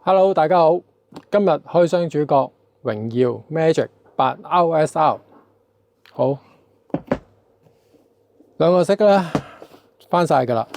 Hello，大家好。今日開箱主角榮耀 Magic 8 RSR， 好，兩個色咧翻晒噶啦，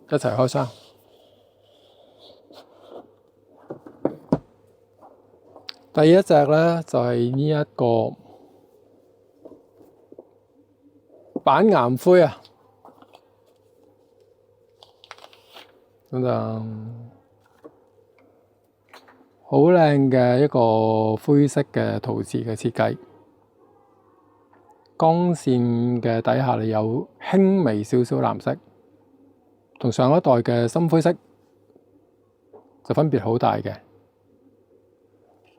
一齊開箱。第一隻咧就係呢一個板岩灰啊，咁就好靚嘅一個灰色嘅陶瓷嘅設計，光線嘅底下你有輕微少少藍色，同上一代嘅深灰色就分別好大嘅，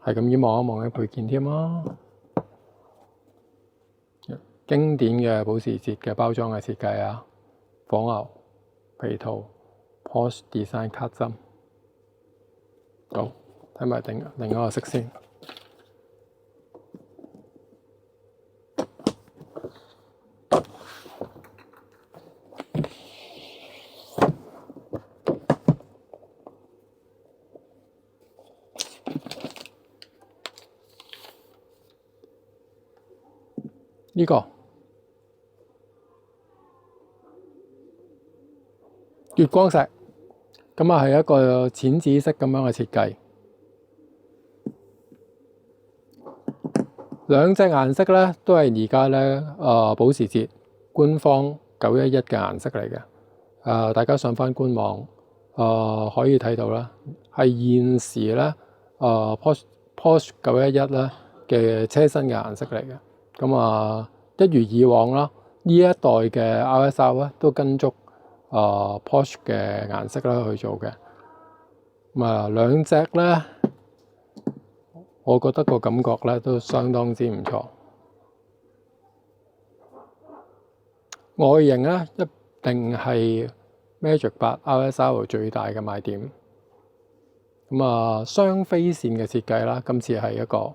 係咁樣望一望嘅配件添啦。經典嘅保時捷嘅包裝嘅設計啊，火牛皮套 Porsche Design 卡針。好，睇埋另一個色先。呢個月光石，咁啊係一個淺紫色咁樣嘅設計。兩隻顏色咧都係而家咧保時捷官方911嘅顏色嚟嘅。大家上翻官網可以睇到啦，係現時咧Porsche 911咧嘅車身嘅顏色嚟嘅。咁一如以往啦，呢一代嘅 RSR 咧都跟足Porsche 嘅顏色啦去做嘅。兩隻咧，我覺得個感覺咧都相當之唔錯。外形咧一定係 Magic 8 RSR 最大嘅賣點。雙飛線嘅設計啦，今次係一個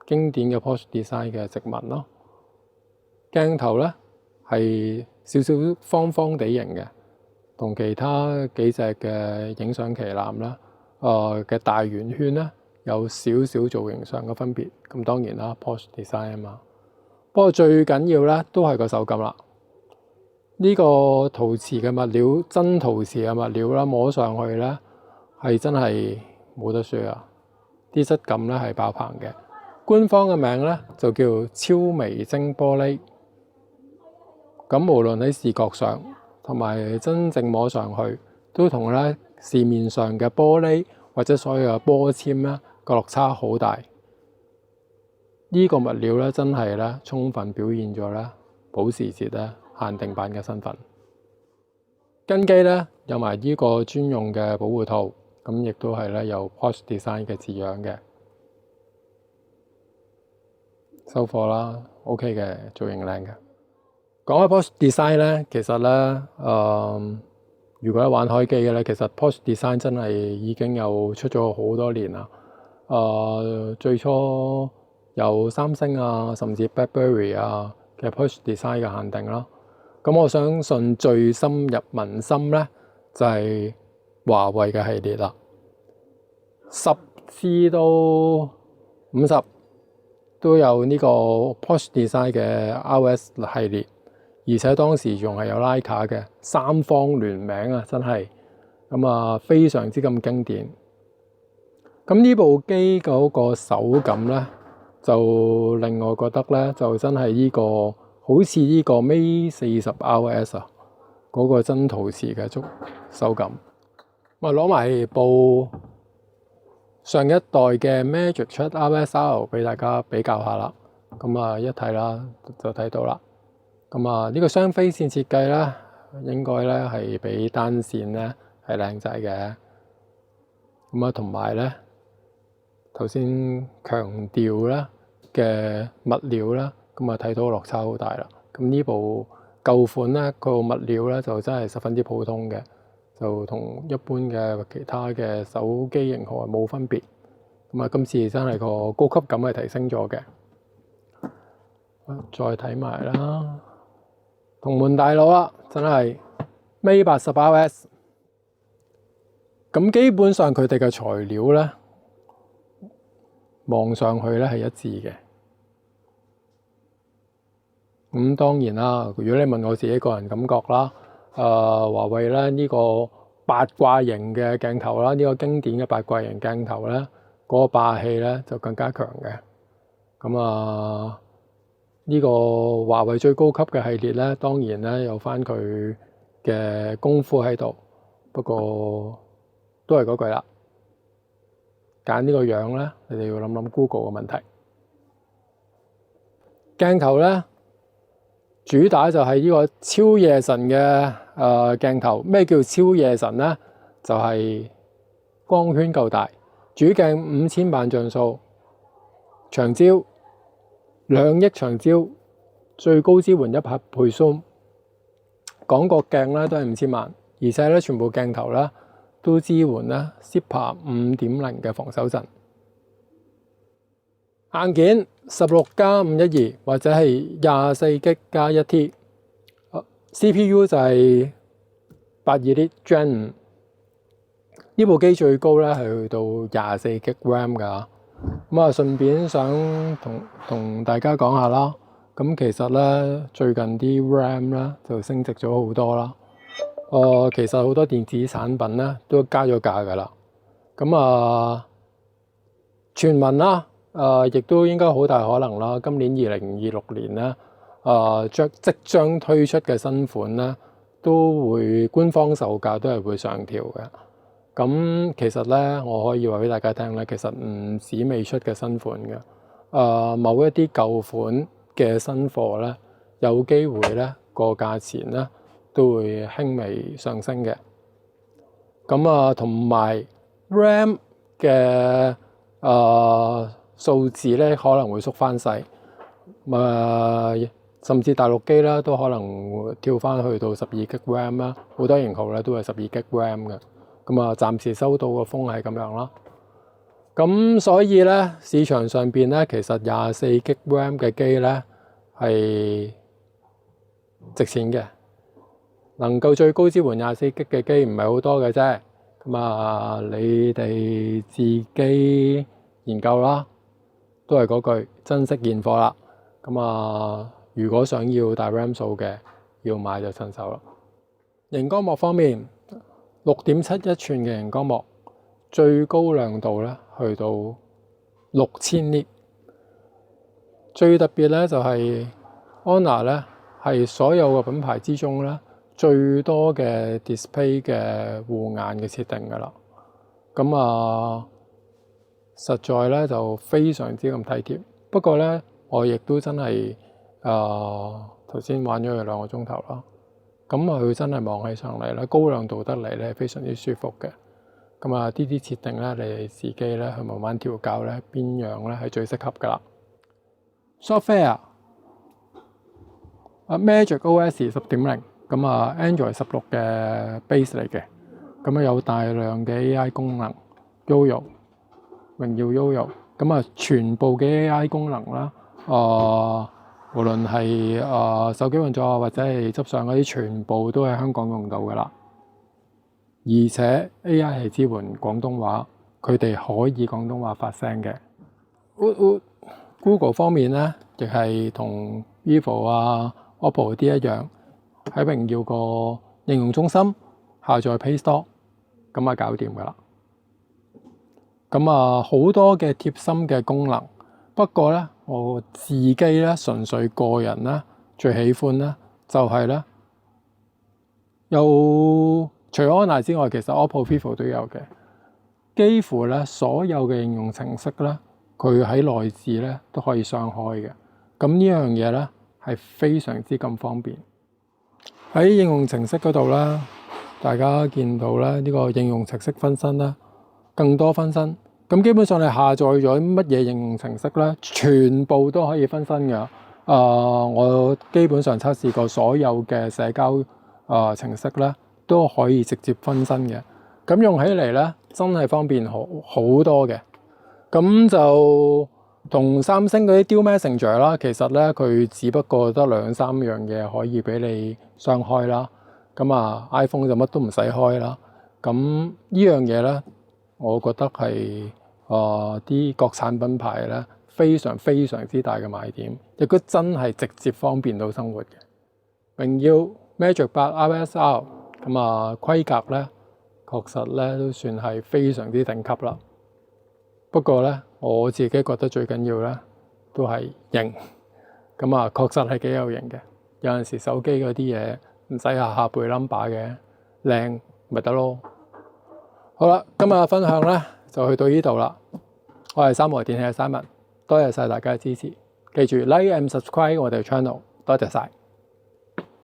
經典嘅 Porsche Design 嘅直紋咯。鏡頭咧係少少方方地形嘅，同其他幾隻嘅影相旗艦啦嘅大圓圈咧有少少造型上嘅分別。咁當然啦 ，Porsche Design 啊嘛。不過最緊要咧都係個手感啦。呢個陶瓷嘅物料，真陶瓷嘅物料啦，摸上去咧係真係冇得輸啊！啲質感咧係爆棚嘅。官方嘅名咧就叫超微晶玻璃。咁無論喺視覺上同埋真正摸上去，都同咧市面上嘅玻璃或者所有嘅玻纖咧個落差好大。呢個物料咧真係咧充分表現咗咧保時捷咧限定版嘅身份。跟機咧有埋呢個專用嘅保護套，咁亦都係咧有 Porsche Design 嘅字樣嘅。收貨啦 ，OK 嘅，造型靚嘅。講開 Porsche Design 咧，其實咧如果玩開機嘅咧，其實 Porsche Design 真係已經有出咗好多年啦。最初有三星啊，甚至 BlackBerry 啊嘅 Porsche Design 嘅限定啦。咁我相信最深入民心咧，就係華為嘅系列啦。10至到50都有呢個 Porsche Design 嘅 RS 系列，而且當時仲係有徠卡嘅三方聯名啊，真係非常之咁經典。咁呢部機嗰個手感咧，就令我覺得咧，就真係呢個好似呢個 Mate 40 RS 啊，嗰個真陶瓷嘅手感。攞埋部上一代嘅 Magic 7 RSR 俾大家比較下啦。一睇啦就睇到啦。呢個雙飛線設計咧，應該咧係比單線咧係靚仔嘅。同埋咧頭先強調咧嘅物料啦，睇到落差好大啦。呢部舊款咧個物料咧就真係十分之普通嘅，就同一般嘅其他嘅手機型號係冇分別。今次真係個高級感係提升咗嘅。再睇埋啦，同門大佬啦，真係 Mate 80 RS。咁基本上佢哋嘅材料咧，望上去咧係一致嘅。咁當然啦，如果你問我自己個人感覺啦，華為咧呢個八卦型嘅鏡頭啦，呢個經典嘅八卦型鏡頭咧，嗰個霸氣咧就更加強嘅。咁呢個華為最高級嘅系列咧，當然咧有翻佢嘅功夫喺度，不過都係嗰句啦，揀呢個樣咧，你哋要諗諗 Google 嘅問題。鏡頭咧主打就係呢個超夜神嘅鏡頭。咩叫超夜神咧？就係光圈夠大，主鏡5000萬像素，長焦2億長焦，最高支援100倍 zoom， 廣角鏡咧都係5000萬，而且咧全部鏡頭咧都支援咧 CIPA 5.0嘅防手震。硬件16+512或者係24G加 1T，CPU 就係822 Gen 5。呢部機最高咧係去到24G RAM 㗎。順便想同大家講下啦。咁其實咧最近啲 RAM 咧就升值咗好多啦。其實好多電子產品咧都加咗價㗎啦。傳聞啦，亦都應該好大可能啦。今年2026年咧，即將推出嘅新款咧都會官方售價都係會上調嘅。咁其實咧，我可以話俾大家聽咧，其實唔止未出嘅新款嘅，某一啲舊款嘅新貨咧，有機會咧個價錢咧都會輕微上升嘅。同埋 RAM 嘅數字咧可能會縮翻細，甚至大陸機啦都可能會跳翻去到12G RAM 啦，好多型號咧都係12G RAM 嘅。暫時收到個風係咁樣啦。咁所以咧，市場上邊咧，其實24G RAM 嘅機咧係值錢嘅，能夠最高支援24G嘅機唔係好多嘅啫。你哋自己研究啦，都係嗰句珍惜現貨啦。如果想要大 RAM 數嘅，要買就趁手啦。熒光幕方面，6.71寸嘅熒光幕，最高亮度咧去到6000 nit。最特別咧就係 Honor 咧係所有嘅品牌之中咧最多嘅 display 嘅護眼嘅設定噶啦。實在咧就非常之咁體貼。不過咧，我亦都真係頭先玩咗佢2個鐘頭啦。佢真係望起上嚟咧，高亮度得嚟咧，非常之舒服嘅。啲設定咧，你哋自己咧去慢慢調校咧，邊樣咧係最適合噶啦。Software Magic OS 10.0，Android 16嘅 base 嚟嘅。有大量嘅 AI 功能 ，Yoyo 榮耀 Yoyo。全部嘅 AI 功能啦，無論係手機運作或者係執相嗰啲，全部都喺香港用到噶啦。而且 AI 係支援廣東話，佢哋可以廣東話發聲嘅。Google 方面咧，亦係同 Vivo、OPPO 嗰啲一樣，喺榮耀個應用中心下載 Play Store，搞掂噶啦。好多嘅貼心嘅功能。不過咧，我自己咧純粹個人咧最喜歡咧就係咧，除咗 Honor 之外，其實 OPPO、Vivo 都有嘅。幾乎咧所有嘅應用程式咧，佢喺內置咧都可以雙開嘅。呢樣嘢咧係非常之咁方便。喺應用程式嗰度咧，大家見到咧呢個應用程式分身啦，更多分身。基本上你下載咗乜嘢應用程式咧，全部都可以分身嘅。我基本上測試過所有嘅社交程式咧，都可以直接分身嘅。用起嚟咧，真係方便好多嘅。就同三星嗰啲 Dual Messenger 啦，其實咧佢只不過得2-3樣嘢可以俾你雙開啦。iPhone 就乜都唔使開啦。咁呢樣嘢咧，我覺得係啲國產品牌咧非常非常之大嘅賣點，亦都真係直接方便到生活嘅。榮耀 Magic 8 RSR 咁啊，規格咧確實咧都算係非常之頂級啦。不過咧，我自己覺得最緊要咧都係型，咁啊確實係幾有型嘅。有陣時手機嗰啲嘢唔使下下背 number 嘅，靚咪得咯。好啦，今日嘅分享咧就去到呢度啦。我係三和電器嘅 Simon，多謝晒大家嘅支持。記住 like and subscribe 我哋嘅 channel，多謝晒。